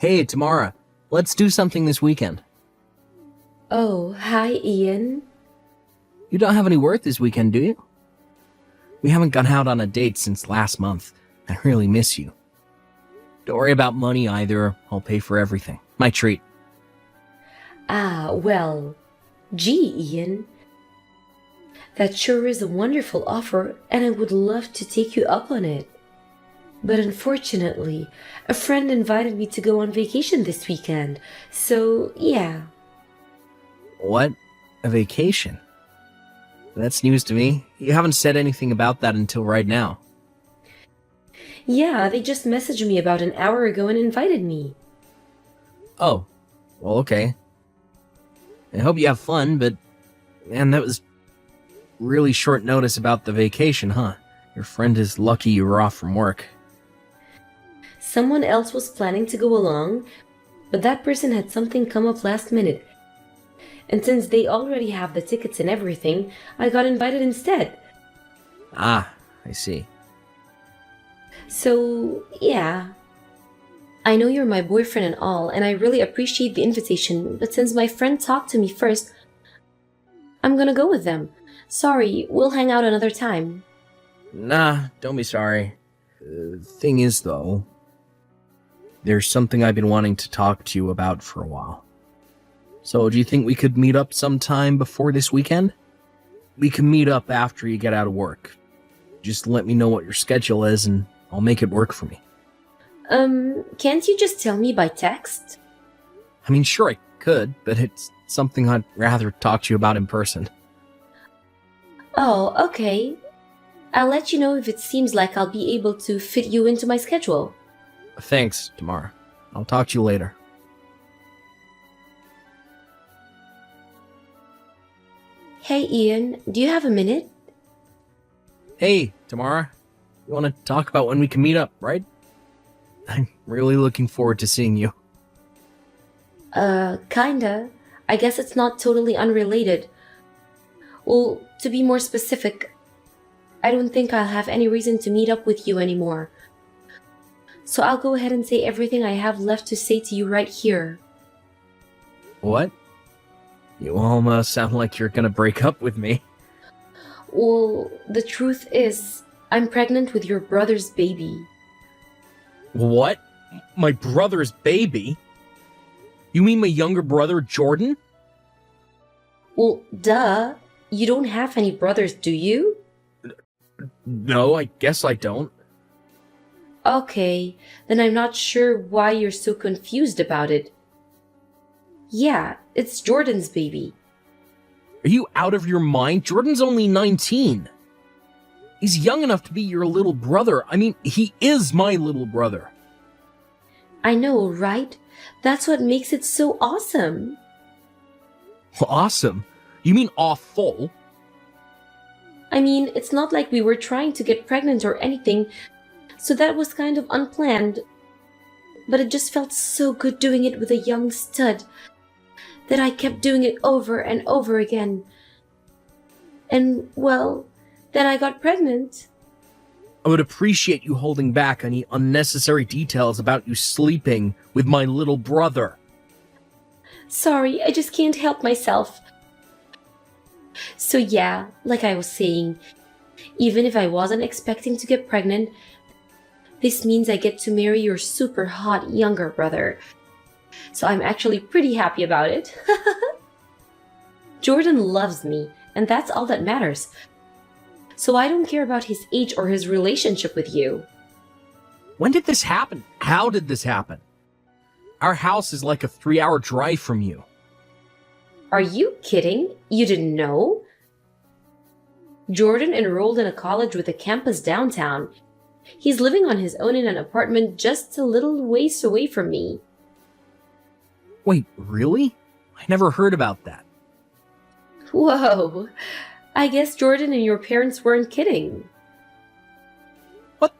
Hey, Tamara, let's do something this weekend. Oh, hi, Ian. You don't have any work this weekend, do you? We haven't gone out on a date since last month. I really miss you. Don't worry about money either. I'll pay for everything. My treat. Well, gee, Ian. That sure is a wonderful offer, and I would love to take you up on it. But unfortunately, a friend invited me to go on vacation this weekend, so yeah. What? A vacation? That's news to me. You haven't said anything about that until right now. Yeah, they just messaged me about an hour ago and invited me. Oh, well, okay. I hope you have fun, but man, that was really short notice about the vacation, huh? Your friend is lucky you were off from work. Someone else was planning to go along, but that person had something come up last minute. And since they already have the tickets and everything, I got invited instead. Ah, I see. So, yeah. I know you're my boyfriend and all, and I really appreciate the invitation, but since my friend talked to me first, I'm gonna go with them. Sorry, we'll hang out another time. Nah, don't be sorry. Thing is, though, there's something I've been wanting to talk to you about for a while. So, do you think we could meet up sometime before this weekend? We can meet up after you get out of work. Just let me know what your schedule is and I'll make it work for me. Can't you just tell me by text? I mean, sure I could, but it's something I'd rather talk to you about in person. Oh, okay. I'll let you know if it seems like I'll be able to fit you into my schedule. Thanks, Tamara. I'll talk to you later. Hey, Ian, do you have a minute? Hey, Tamara. You want to talk about when we can meet up, right? I'm really looking forward to seeing you. Kinda. I guess it's not totally unrelated. Well, to be more specific, I don't think I'll have any reason to meet up with you anymore. So I'll go ahead and say everything I have left to say to you right here. What? You almost sound like you're gonna break up with me. Well, the truth is, I'm pregnant with your brother's baby. What? My brother's baby? You mean my younger brother, Jordan? Well, duh. You don't have any brothers, do you? No, I guess I don't. Okay, then I'm not sure why you're so confused about it. Yeah, it's Jordan's baby. Are you out of your mind? Jordan's only 19. He's young enough to be your little brother. I mean, he is my little brother. I know, right? That's what makes it so awesome. Awesome? You mean awful? I mean, it's not like we were trying to get pregnant or anything, so that was kind of unplanned. But it just felt so good doing it with a young stud that I kept doing it over and over again. And, well, then I got pregnant. I would appreciate you holding back any unnecessary details about you sleeping with my little brother. Sorry, I just can't help myself. So yeah, like I was saying, even if I wasn't expecting to get pregnant, this means I get to marry your super hot younger brother. So I'm actually pretty happy about it. Jordan loves me, and that's all that matters. So I don't care about his age or his relationship with you. When did this happen? How did this happen? Our house is like a 3-hour drive from you. Are you kidding? You didn't know? Jordan enrolled in a college with a campus downtown. He's living on his own in an apartment just a little ways away from me. Wait, really? I never heard about that. Whoa, I guess Jordan and your parents weren't kidding. What?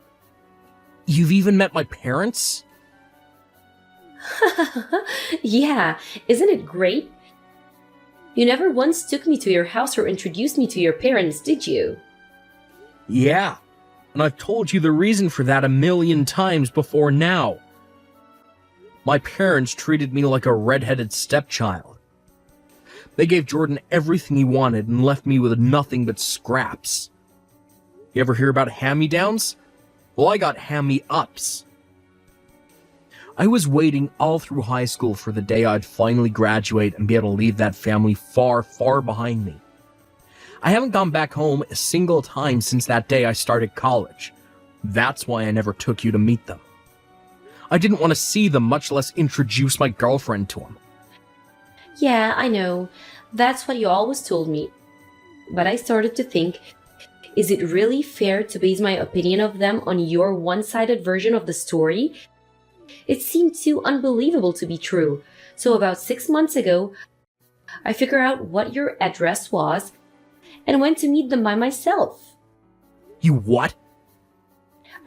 You've even met my parents? Yeah, isn't it great? You never once took me to your house or introduced me to your parents, did you? Yeah, and I've told you the reason for that a million times before now. My parents treated me like a red-headed stepchild. They gave Jordan everything he wanted and left me with nothing but scraps. You ever hear about hand-me-downs? Well, I got hand-me-ups. I was waiting all through high school for the day I'd finally graduate and be able to leave that family far, far behind me. I haven't gone back home a single time since that day I started college. That's why I never took you to meet them. I didn't want to see them, much less introduce my girlfriend to them. Yeah, I know. That's what you always told me. But I started to think, is it really fair to base my opinion of them on your one-sided version of the story? It seemed too unbelievable to be true. So about 6 months ago, I figured out what your address was and went to meet them by myself. You what?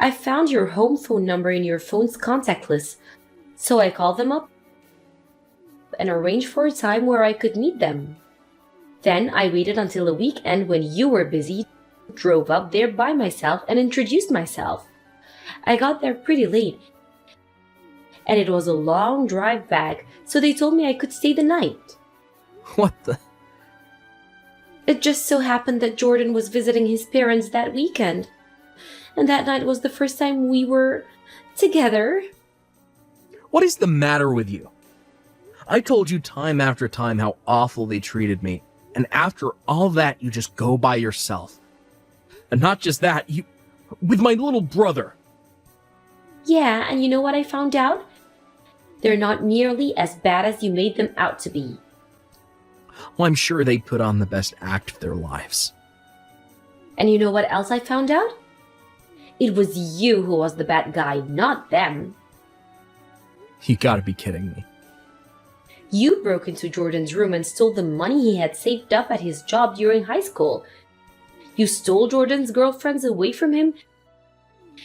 I found your home phone number in your phone's contact list, so I called them up and arranged for a time where I could meet them. Then I waited until the weekend when you were busy, drove up there by myself and introduced myself. I got there pretty late, and it was a long drive back, so they told me I could stay the night. What the? It just so happened that Jordan was visiting his parents that weekend, and that night was the first time we were together. What is the matter with you? I told you time after time how awful they treated me, and after all that you just go by yourself. And not just that, you... with my little brother. Yeah, and you know what I found out? They're not nearly as bad as you made them out to be. Well, I'm sure they put on the best act of their lives. And you know what else I found out? It was you who was the bad guy, not them. You gotta be kidding me. You broke into Jordan's room and stole the money he had saved up at his job during high school. You stole Jordan's girlfriends away from him.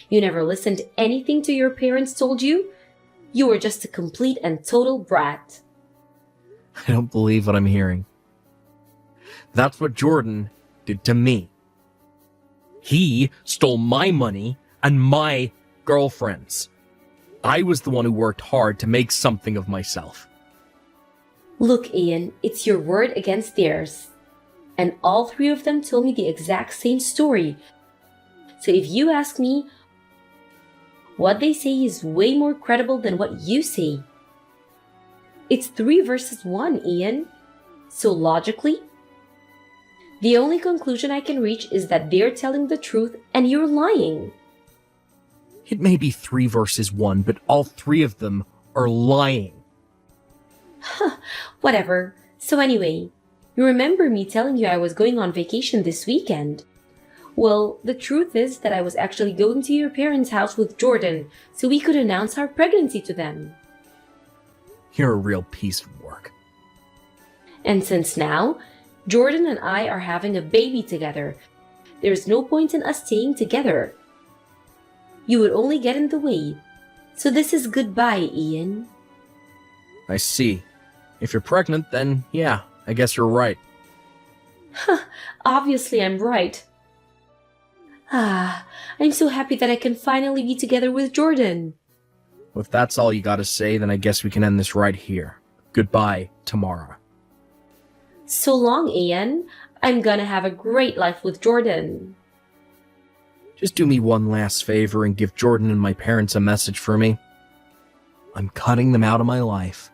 You never listened to anything to your parents told you. You were just a complete and total brat. I don't believe what I'm hearing. That's what Jordan did to me. He stole my money and my girlfriend's. I was the one who worked hard to make something of myself. Look, Ian, it's your word against theirs. And all three of them told me the exact same story. So if you ask me, what they say is way more credible than what you say. It's 3 versus 1, Ian. So logically, the only conclusion I can reach is that they're telling the truth and you're lying. It may be 3 versus 1, but all 3 of them are lying. Whatever. So anyway, you remember me telling you I was going on vacation this weekend? Well, the truth is that I was actually going to your parents' house with Jordan so we could announce our pregnancy to them. You're a real piece of work. And since now, Jordan and I are having a baby together, there's no point in us staying together. You would only get in the way. So this is goodbye, Ian. I see. If you're pregnant, then yeah, I guess you're right. Obviously I'm right. I'm so happy that I can finally be together with Jordan. If that's all you gotta say, then I guess we can end this right here. Goodbye, Tamara. So long, Ian. I'm gonna have a great life with Jordan. Just do me one last favor and give Jordan and my parents a message for me. I'm cutting them out of my life.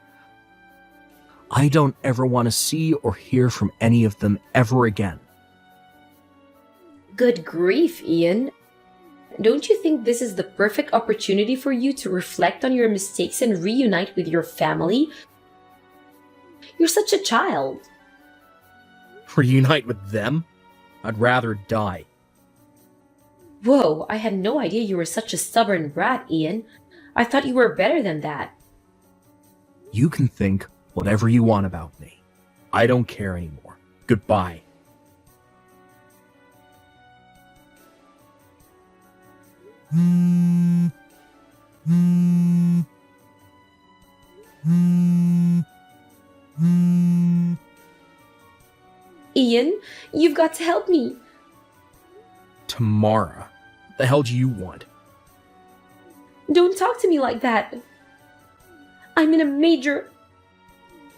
I don't ever want to see or hear from any of them ever again. Good grief, Ian. Don't you think this is the perfect opportunity for you to reflect on your mistakes and reunite with your family? You're such a child. Reunite with them? I'd rather die. Whoa, I had no idea you were such a stubborn brat, Ian. I thought you were better than that. You can think whatever you want about me. I don't care anymore. Goodbye. Ian, you've got to help me. Tamara, what the hell do you want? Don't talk to me like that. I'm in a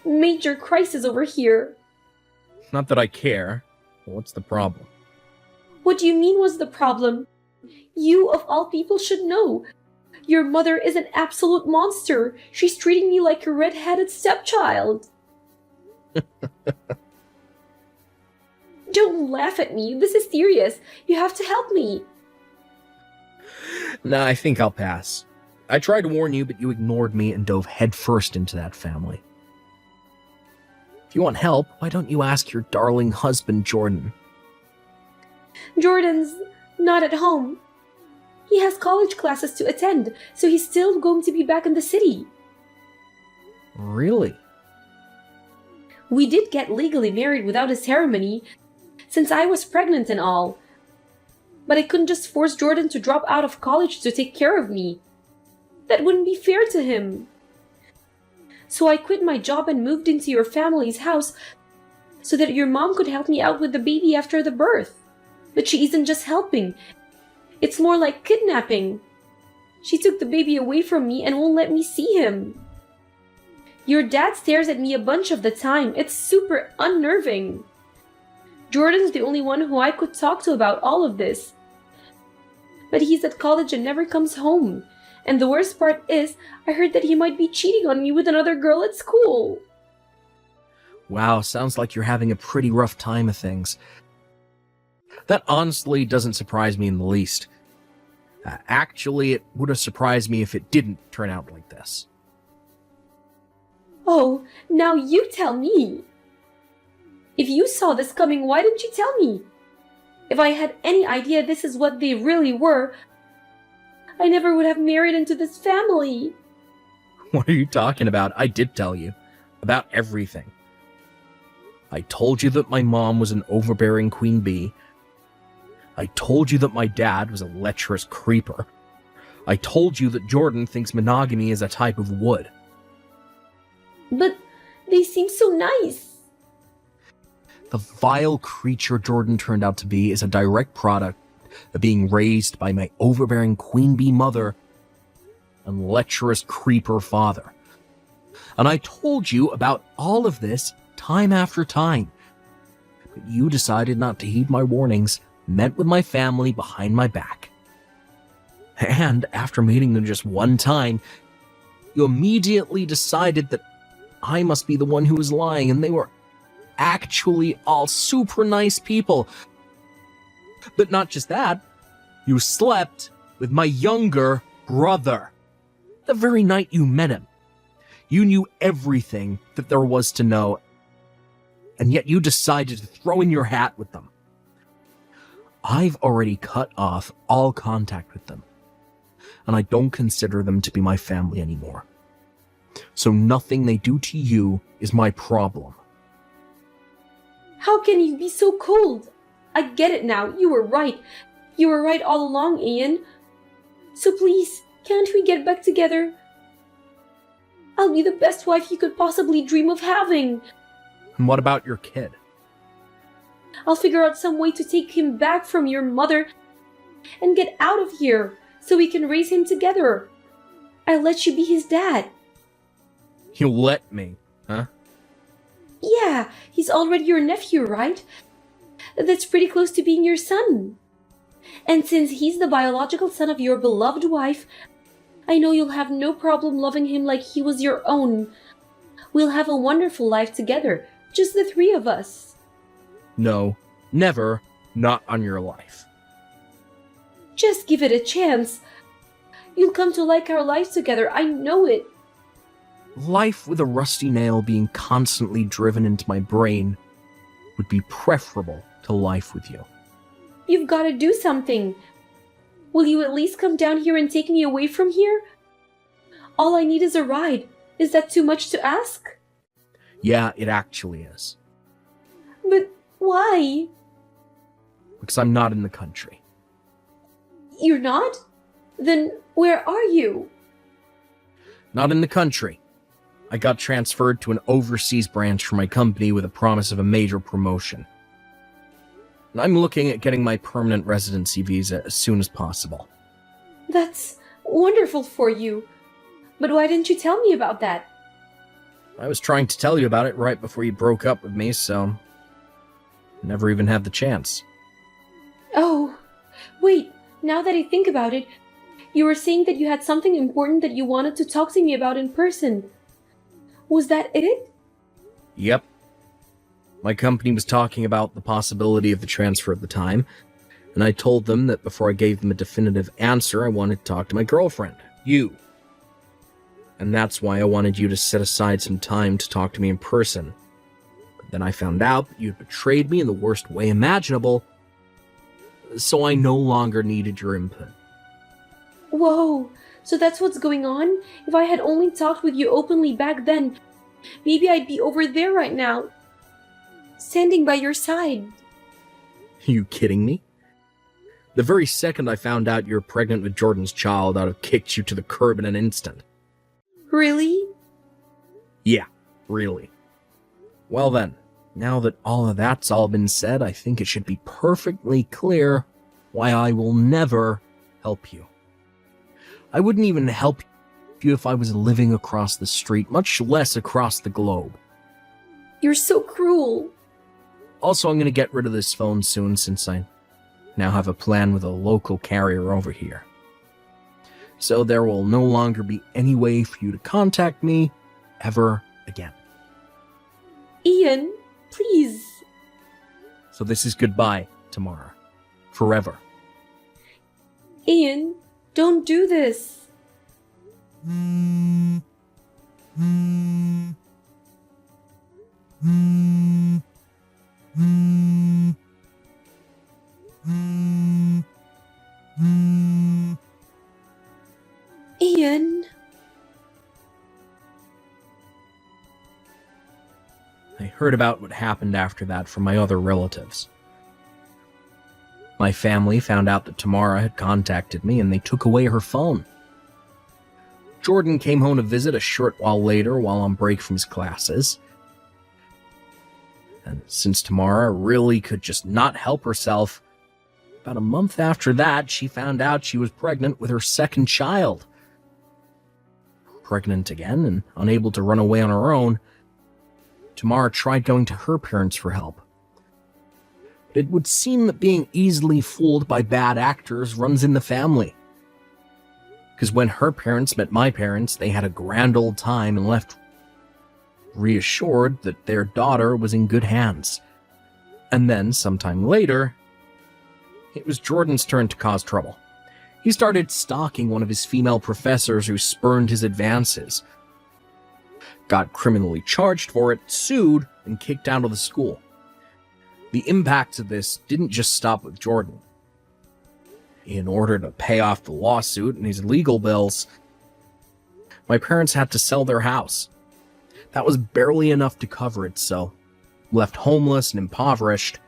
major crisis over here. Not that I care. What's the problem? What do you mean was the problem? You, of all people, should know. Your mother is an absolute monster. She's treating me like a red-headed stepchild. Don't laugh at me. This is serious. You have to help me. Nah, I think I'll pass. I tried to warn you, but you ignored me and dove headfirst into that family. If you want help, why don't you ask your darling husband, Jordan? Jordan's not at home. He has college classes to attend, so he's still going to be back in the city. Really? We did get legally married without a ceremony, since I was pregnant and all. But I couldn't just force Jordan to drop out of college to take care of me. That wouldn't be fair to him. So I quit my job and moved into your family's house so that your mom could help me out with the baby after the birth. But she isn't just helping. It's more like kidnapping. She took the baby away from me and won't let me see him. Your dad stares at me a bunch of the time. It's super unnerving. Jordan's the only one who I could talk to about all of this. But he's at college and never comes home. And the worst part is, I heard that he might be cheating on me with another girl at school. Wow, sounds like you're having a pretty rough time of things. That honestly doesn't surprise me in the least. Actually, it would have surprised me if it didn't turn out like this. Oh, now you tell me. If you saw this coming, why didn't you tell me? If I had any idea this is what they really were, I never would have married into this family. What are you talking about? I did tell you. About everything. I told you that my mom was an overbearing queen bee. I told you that my dad was a lecherous creeper. I told you that Jordan thinks monogamy is a type of wood. But they seem so nice. The vile creature Jordan turned out to be is a direct product of being raised by my overbearing queen bee mother and lecherous creeper father. And I told you about all of this time after time. But you decided not to heed my warnings, met with my family behind my back. And after meeting them just one time, you immediately decided that I must be the one who was lying, and they were actually all super nice people. But not just that, you slept with my younger brother. The very night you met him. You knew everything that there was to know, and yet you decided to throw in your hat with them. I've already cut off all contact with them, and I don't consider them to be my family anymore. So nothing they do to you is my problem. How can you be so cold? I get it now. You were right. You were right all along, Ian. So please, can't we get back together? I'll be the best wife you could possibly dream of having. And what about your kid? I'll figure out some way to take him back from your mother and get out of here so we can raise him together. I'll let you be his dad. You'll let me, huh? Yeah, he's already your nephew, right? That's pretty close to being your son. And since he's the biological son of your beloved wife, I know you'll have no problem loving him like he was your own. We'll have a wonderful life together, just the three of us. No, never, not on your life. Just give it a chance. You'll come to like our life together, I know it. Life with a rusty nail being constantly driven into my brain would be preferable to life with you. You've got to do something. Will you at least come down here and take me away from here? All I need is a ride. Is that too much to ask? Yeah, it actually is. But why? Because I'm not in the country. You're not? Then where are you? Not in the country. I got transferred to an overseas branch for my company with a promise of a major promotion. And I'm looking at getting my permanent residency visa as soon as possible. That's wonderful for you. But why didn't you tell me about that? I was trying to tell you about it right before you broke up with me, so never even had the chance. Oh, wait, now that I think about it, you were saying that you had something important that you wanted to talk to me about in person. Was that it? Yep. My company was talking about the possibility of the transfer at the time, and I told them that before I gave them a definitive answer, I wanted to talk to my girlfriend, you. And that's why I wanted you to set aside some time to talk to me in person. But then I found out that you'd betrayed me in the worst way imaginable, so I no longer needed your input. Whoa, so that's what's going on? If I had only talked with you openly back then, maybe I'd be over there right now, standing by your side. You kidding me? The very second I found out you're pregnant with Jordan's child, I'd have kicked you to the curb in an instant. Really? Yeah, really. Well then, now that all of that's all been said, I think it should be perfectly clear why I will never help you. I wouldn't even help you if I was living across the street, much less across the globe. You're so cruel. Also, I'm going to get rid of this phone soon since I now have a plan with a local carrier over here. So there will no longer be any way for you to contact me ever again. Ian, please. So this is goodbye, Tamara. Forever. Ian, don't do this. Ian. I heard about what happened after that from my other relatives. My family found out that Tamara had contacted me and they took away her phone. Jordan came home to visit a short while later while on break from his classes. And since Tamara really could just not help herself, about a month after that, she found out she was pregnant with her second child. Pregnant again and unable to run away on her own, Tamara tried going to her parents for help. But it would seem that being easily fooled by bad actors runs in the family. Because when her parents met my parents, they had a grand old time and left reassured that their daughter was in good hands. And then, sometime later, it was Jordan's turn to cause trouble. He started stalking one of his female professors who spurned his advances. Got criminally charged for it, sued, and kicked out of the school. The impacts of this didn't just stop with Jordan. In order to pay off the lawsuit and his legal bills, my parents had to sell their house. That was barely enough to cover it, so, left homeless and impoverished,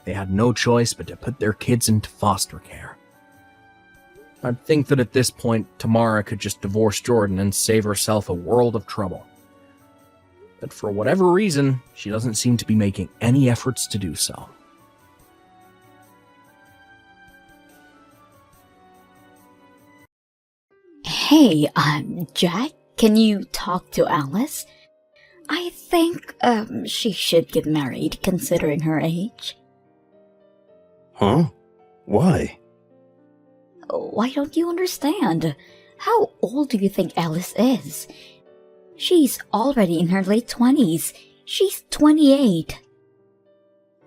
they had no choice but to put their kids into foster care. I'd think that at this point, Tamara could just divorce Jordan and save herself a world of trouble. But for whatever reason, she doesn't seem to be making any efforts to do so. Hey, Jack, can you talk to Alice? I think, she should get married considering her age. Huh? Why? Why don't you understand? How old do you think Alice is? She's already in her late 20s. She's 28.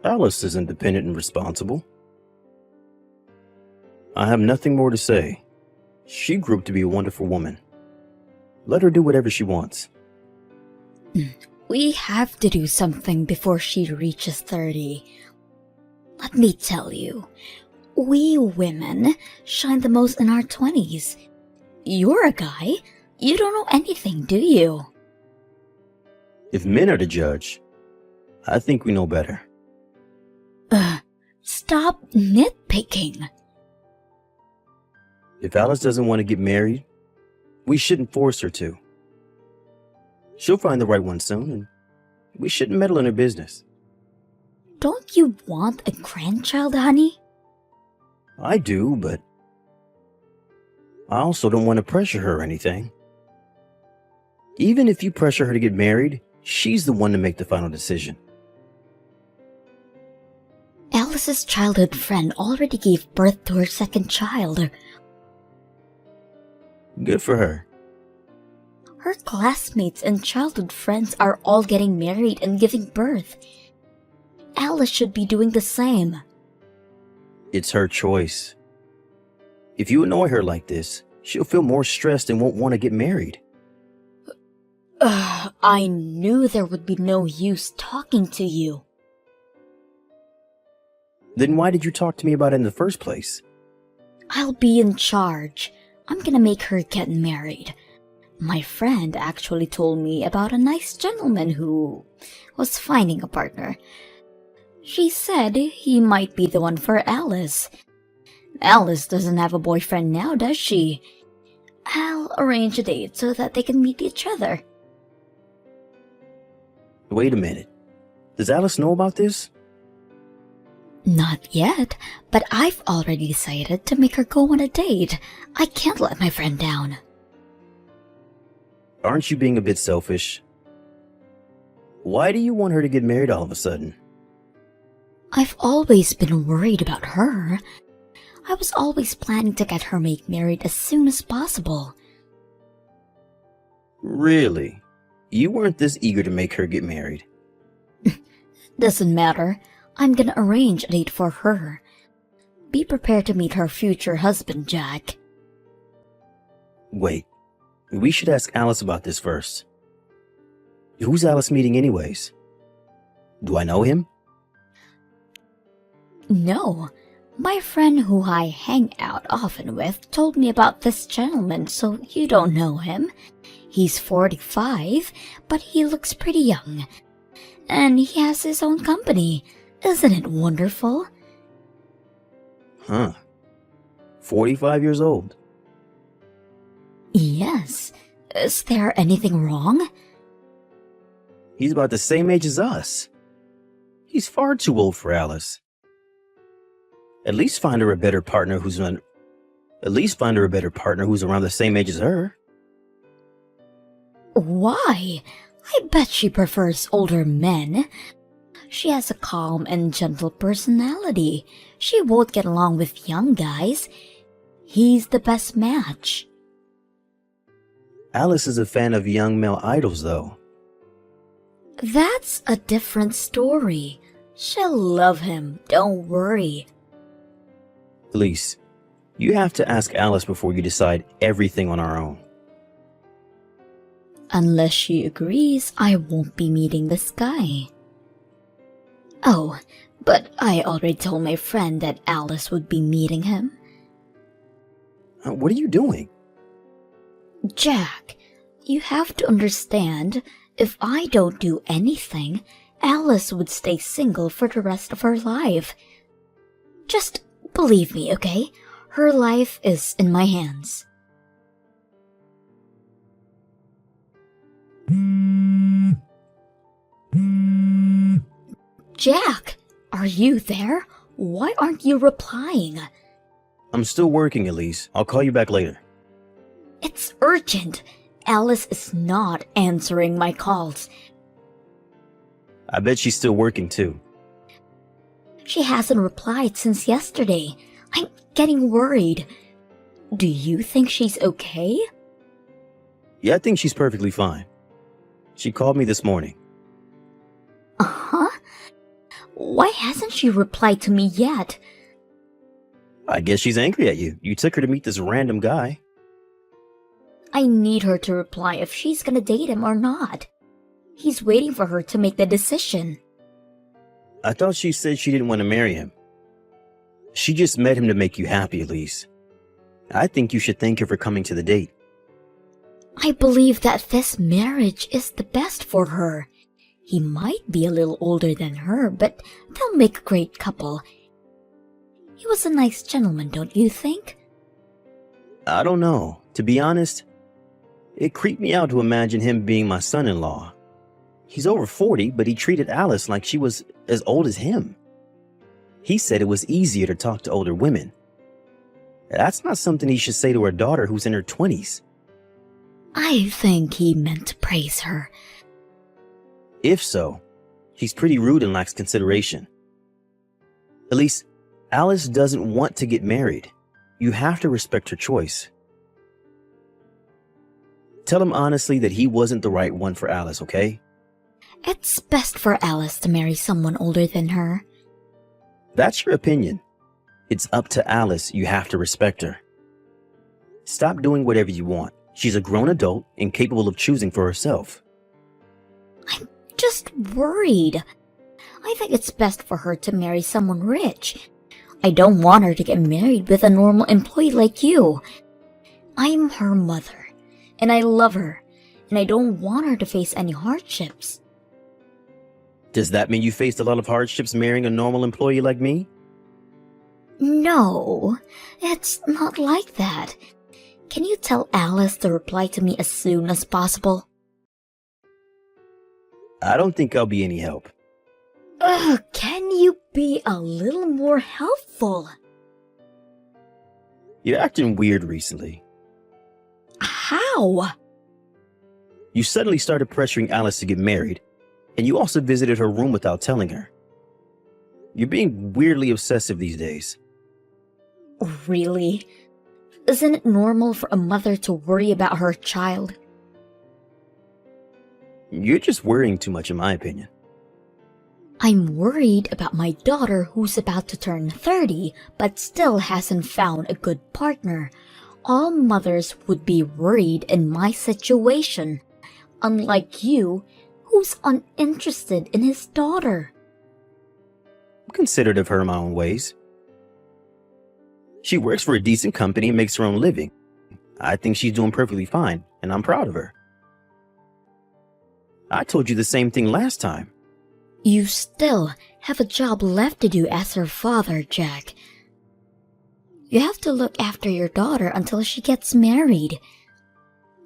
Alice is independent and responsible. I have nothing more to say. She grew up to be a wonderful woman. Let her do whatever she wants. We have to do something before she reaches 30. Let me tell you, we women shine the most in our 20s. You're a guy. You don't know anything, do you? If men are to judge, I think we know better. Stop nitpicking. If Alice doesn't want to get married, we shouldn't force her to. She'll find the right one soon, and we shouldn't meddle in her business. Don't you want a grandchild, honey? I do, but I also don't want to pressure her or anything. Even if you pressure her to get married, she's the one to make the final decision. Alice's childhood friend already gave birth to her second child. Good for her. Her classmates and childhood friends are all getting married and giving birth. Alice should be doing the same. It's her choice. If you annoy her like this, she'll feel more stressed and won't want to get married. I knew there would be no use talking to you. Then why did you talk to me about it in the first place? I'll be in charge. I'm gonna make her get married. My friend actually told me about a nice gentleman who was finding a partner. She said he might be the one for Alice. Alice doesn't have a boyfriend now, does she? I'll arrange a date so that they can meet each other. Wait a minute. Does Alice know about this? Not yet, but I've already decided to make her go on a date. I can't let my friend down. Aren't you being a bit selfish? Why do you want her to get married all of a sudden? I've always been worried about her. I was always planning to get her married as soon as possible. Really? You weren't this eager to make her get married? Doesn't matter. I'm gonna arrange a date for her. Be prepared to meet her future husband, Jack. Wait, we should ask Alice about this first. Who's Alice meeting anyways? Do I know him? No. My friend who I hang out often with told me about this gentleman, so you don't know him. He's 45, but he looks pretty young. And he has his own company. Isn't it wonderful? Huh. 45 years old. Yes. Is there anything wrong? He's about the same age as us. He's far too old for Alice. At least find her a better partner who's around the same age as her. Why? I bet she prefers older men. She has a calm and gentle personality. She won't get along with young guys. He's the best match. Alice is a fan of young male idols, though. That's a different story. She'll love him, don't worry. Elise, you have to ask Alice before you decide everything on our own. Unless she agrees, I won't be meeting this guy. Oh, but I already told my friend that Alice would be meeting him. What are you doing? Jack, you have to understand, if I don't do anything, Alice would stay single for the rest of her life. Just believe me, okay? Her life is in my hands. Jack, are you there? Why aren't you replying? I'm still working, Elise. I'll call you back later. It's urgent. Alice is not answering my calls. I bet she's still working, too. She hasn't replied since yesterday. I'm getting worried. Do you think she's okay? Yeah, I think she's perfectly fine. She called me this morning. Uh-huh. Why hasn't she replied to me yet? I guess she's angry at you. You took her to meet this random guy. I need her to reply if she's gonna date him or not. He's waiting for her to make the decision. I thought she said she didn't want to marry him. She just met him to make you happy, Elise. I think you should thank her for coming to the date. I believe that this marriage is the best for her. He might be a little older than her, but they'll make a great couple. He was a nice gentleman, don't you think? I don't know. To be honest, it creeped me out to imagine him being my son-in-law. He's over 40, but he treated Alice like she was as old as him. He said it was easier to talk to older women. That's not something he should say to her daughter who's in her 20s. I think he meant to praise her. If so, he's pretty rude and lacks consideration. Elise, Alice doesn't want to get married. You have to respect her choice. Tell him honestly that he wasn't the right one for Alice, okay? It's best for Alice to marry someone older than her. That's your opinion. It's up to Alice. You have to respect her. Stop doing whatever you want. She's a grown adult and capable of choosing for herself. I'm just worried. I think it's best for her to marry someone rich. I don't want her to get married with a normal employee like you. I'm her mother, and I love her, and I don't want her to face any hardships. Does that mean you faced a lot of hardships marrying a normal employee like me? No, it's not like that. Can you tell Alice to reply to me as soon as possible? I don't think I'll be any help. Ugh, can you be a little more helpful? You're acting weird recently. How? You suddenly started pressuring Alice to get married, and you also visited her room without telling her. You're being weirdly obsessive these days. Really? Isn't it normal for a mother to worry about her child? You're just worrying too much, in my opinion. I'm worried about my daughter who's about to turn 30 but still hasn't found a good partner. All mothers would be worried in my situation, unlike you, who's uninterested in his daughter. I'm considerate of her in my own ways. She works for a decent company and makes her own living. I think she's doing perfectly fine, and I'm proud of her. I told you the same thing last time. You still have a job left to do as her father, Jack. You have to look after your daughter until she gets married.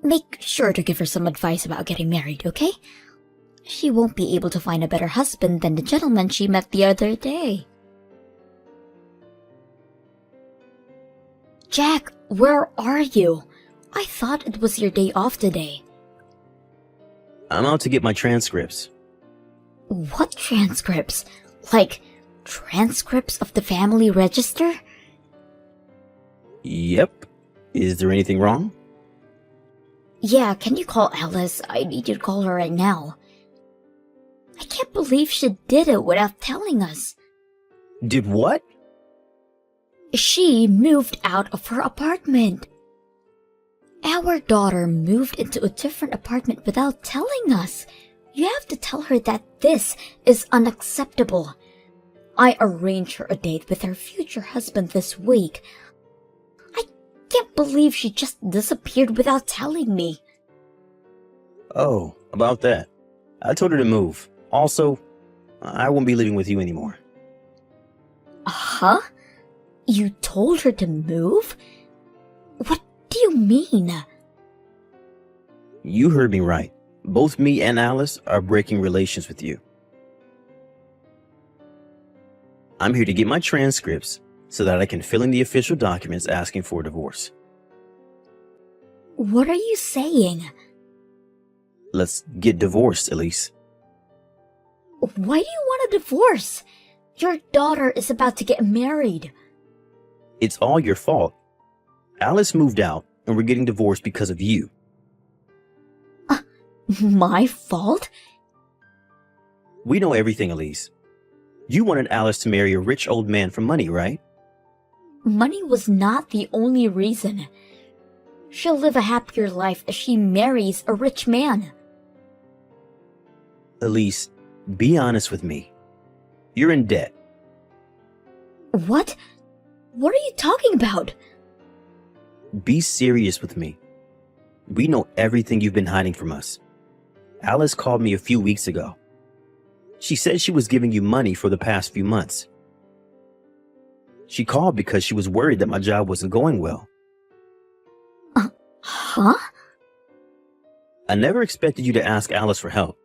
Make sure to give her some advice about getting married, okay? She won't be able to find a better husband than the gentleman she met the other day. Jack, where are you? I thought it was your day off today. I'm out to get my transcripts. What transcripts? Like, transcripts of the family register? Yep. Is there anything wrong? Yeah, can you call Alice? I need you to call her right now. I can't believe she did it without telling us. Did what? She moved out of her apartment. Our daughter moved into a different apartment without telling us. You have to tell her that this is unacceptable. I arranged her a date with her future husband this week. I can't believe she just disappeared without telling me. Oh, about that. I told her to move. Also, I won't be living with you anymore. Huh? You told her to move? What do you mean? You heard me right. Both me and Alice are breaking relations with you. I'm here to get my transcripts so that I can fill in the official documents asking for a divorce. What are you saying? Let's get divorced, Elise. Why do you want a divorce? Your daughter is about to get married. It's all your fault. Alice moved out and we're getting divorced because of you. My fault? We know everything, Elise. You wanted Alice to marry a rich old man for money, right? Money was not the only reason. She'll live a happier life if she marries a rich man. Elise, be honest with me. You're in debt. What? What are you talking about? Be serious with me. We know everything you've been hiding from us. Alice called me a few weeks ago. She said she was giving you money for the past few months. She called because she was worried that my job wasn't going well. Huh? I never expected you to ask Alice for help,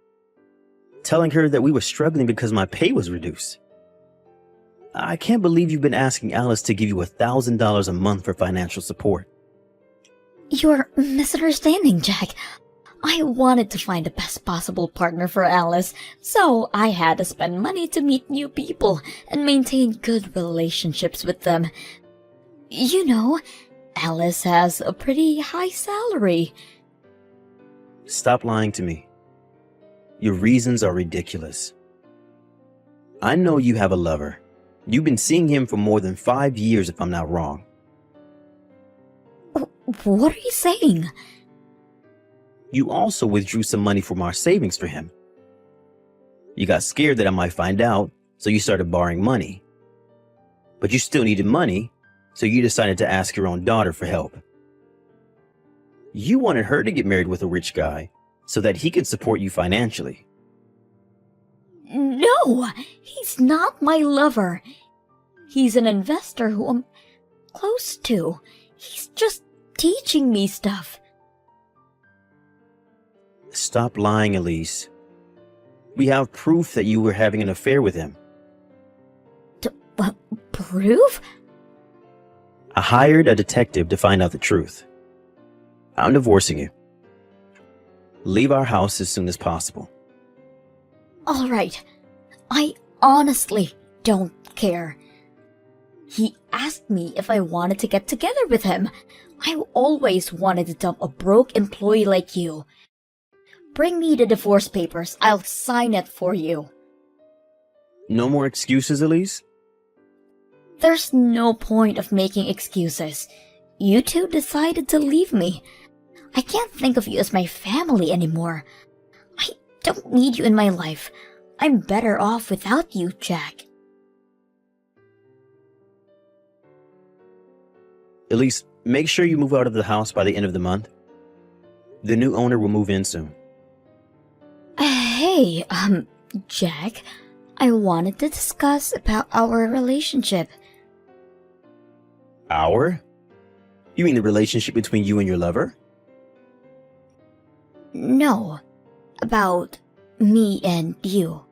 telling her that we were struggling because my pay was reduced. I can't believe you've been asking Alice to give you $1,000 a month for financial support. You're misunderstanding, Jack. I wanted to find the best possible partner for Alice, so I had to spend money to meet new people and maintain good relationships with them. You know, Alice has a pretty high salary. Stop lying to me. Your reasons are ridiculous. I know you have a lover. You've been seeing him for more than 5 years, if I'm not wrong. What are you saying? You also withdrew some money from our savings for him. You got scared that I might find out, so you started borrowing money. But you still needed money, so you decided to ask your own daughter for help. You wanted her to get married with a rich guy so that he could support you financially. No, he's not my lover. He's an investor who I'm close to. He's just teaching me stuff. Stop lying, Elise. We have proof that you were having an affair with him. Proof? I hired a detective to find out the truth. I'm divorcing you. Leave our house as soon as possible. All right. I honestly don't care. He asked me if I wanted to get together with him. I always wanted to dump a broke employee like you. Bring me the divorce papers. I'll sign it for you. No more excuses, Elise? There's no point of making excuses. You two decided to leave me. I can't think of you as my family anymore. I don't need you in my life. I'm better off without you, Jack. Elise, make sure you move out of the house by the end of the month. The new owner will move in soon. Hey, Jack, I wanted to discuss about our relationship. Our? You mean the relationship between you and your lover? No, about me and you.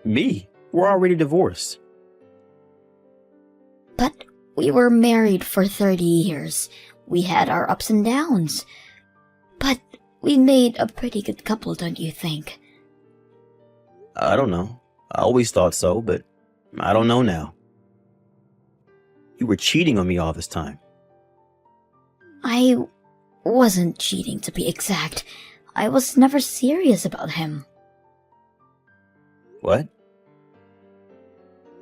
Me? We're already divorced. But we were married for 30 years. We had our ups and downs. But we made a pretty good couple, don't you think? I don't know. I always thought so, but I don't know now. You were cheating on me all this time. I wasn't cheating, to be exact. I was never serious about him. What?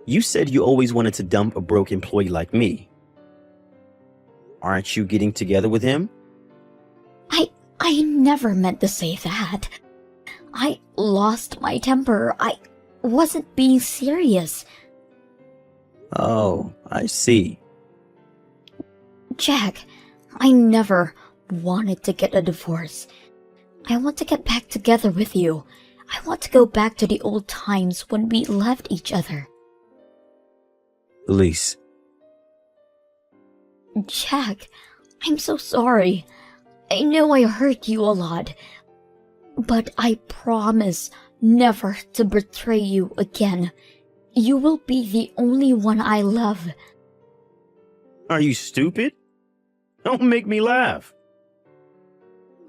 You said you always wanted to dump a broke employee like me. Aren't you getting together with him? I never meant to say that. I lost my temper. I wasn't being serious. Oh, I see. Jack, I never wanted to get a divorce. I want to get back together with you. I want to go back to the old times when we loved each other. Elise. Jack, I'm so sorry. I know I hurt you a lot. But I promise never to betray you again. You will be the only one I love. Are you stupid? Don't make me laugh.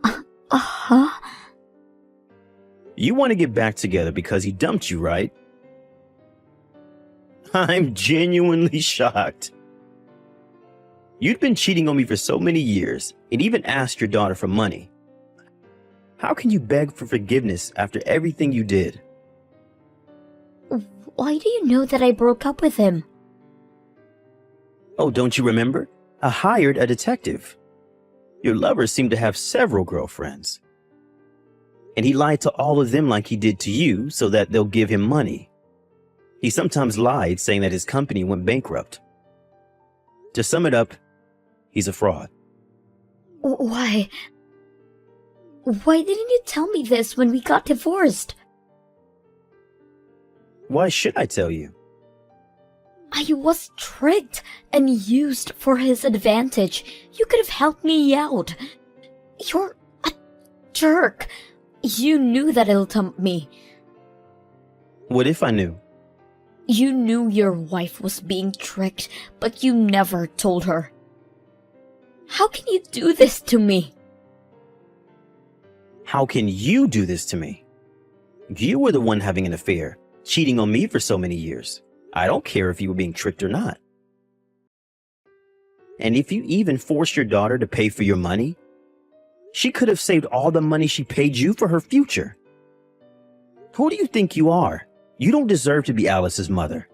Uh-huh. You want to get back together because he dumped you, right? I'm genuinely shocked. You'd been cheating on me for so many years and even asked your daughter for money. How can you beg for forgiveness after everything you did? Why do you know that I broke up with him? Oh, don't you remember? I hired a detective. Your lover seemed to have several girlfriends. And he lied to all of them like he did to you so that they'll give him money. He sometimes lied, saying that his company went bankrupt. To sum it up, he's a fraud. Why? Why didn't you tell me this when we got divorced? Why should I tell you? I was tricked and used for his advantage. You could have helped me out. You're a jerk. You knew that he'll dump me. What if I knew? You knew your wife was being tricked, but you never told her. How can you do this to me? How can you do this to me? You were the one having an affair, cheating on me for so many years. I don't care if you were being tricked or not. And if you even forced your daughter to pay for your money, she could have saved all the money she paid you for her future. Who do you think you are? You don't deserve to be Alice's mother.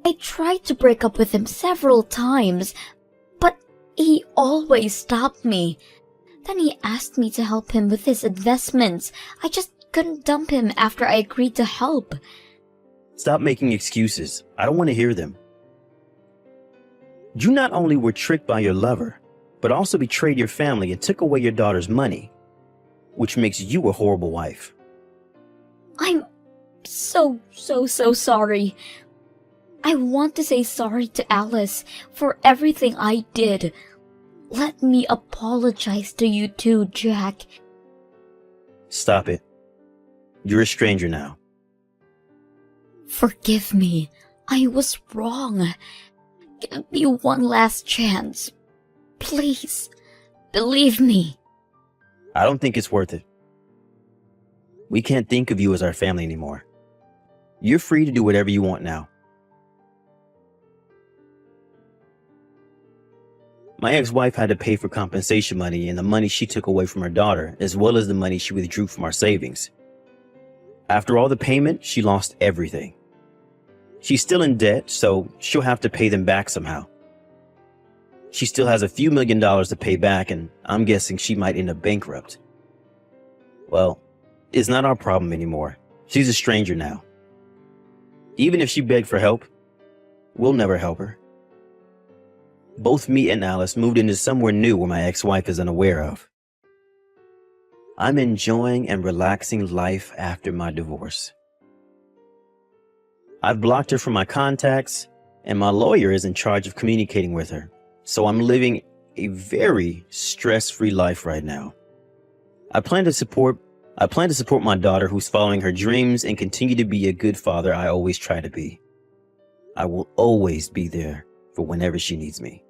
I tried to break up with him several times, but he always stopped me. Then he asked me to help him with his investments. I just couldn't dump him after I agreed to help. Stop making excuses. I don't want to hear them. You not only were tricked by your lover, but also betrayed your family and took away your daughter's money, which makes you a horrible wife. I'm so sorry. I want to say sorry to Alice for everything I did. Let me apologize to you too, Jack. Stop it. You're a stranger now. Forgive me. I was wrong. Give me one last chance. Please, believe me. I don't think it's worth it. We can't think of you as our family anymore. You're free to do whatever you want now. My ex-wife had to pay for compensation money and the money she took away from her daughter, as well as the money she withdrew from our savings. After all the payment, she lost everything. She's still in debt, so she'll have to pay them back somehow. She still has a few $1,000,000 to pay back, and I'm guessing she might end up bankrupt. Well, it's not our problem anymore. She's a stranger now. Even if she begged for help, we'll never help her. Both me and Alice moved into somewhere new where my ex-wife is unaware of. I'm enjoying and relaxing life after my divorce. I've blocked her from my contacts, and my lawyer is in charge of communicating with her. So I'm living a very stress-free life right now. I plan to support my daughter who's following her dreams and continue to be a good father I always try to be. I will always be there for whenever she needs me.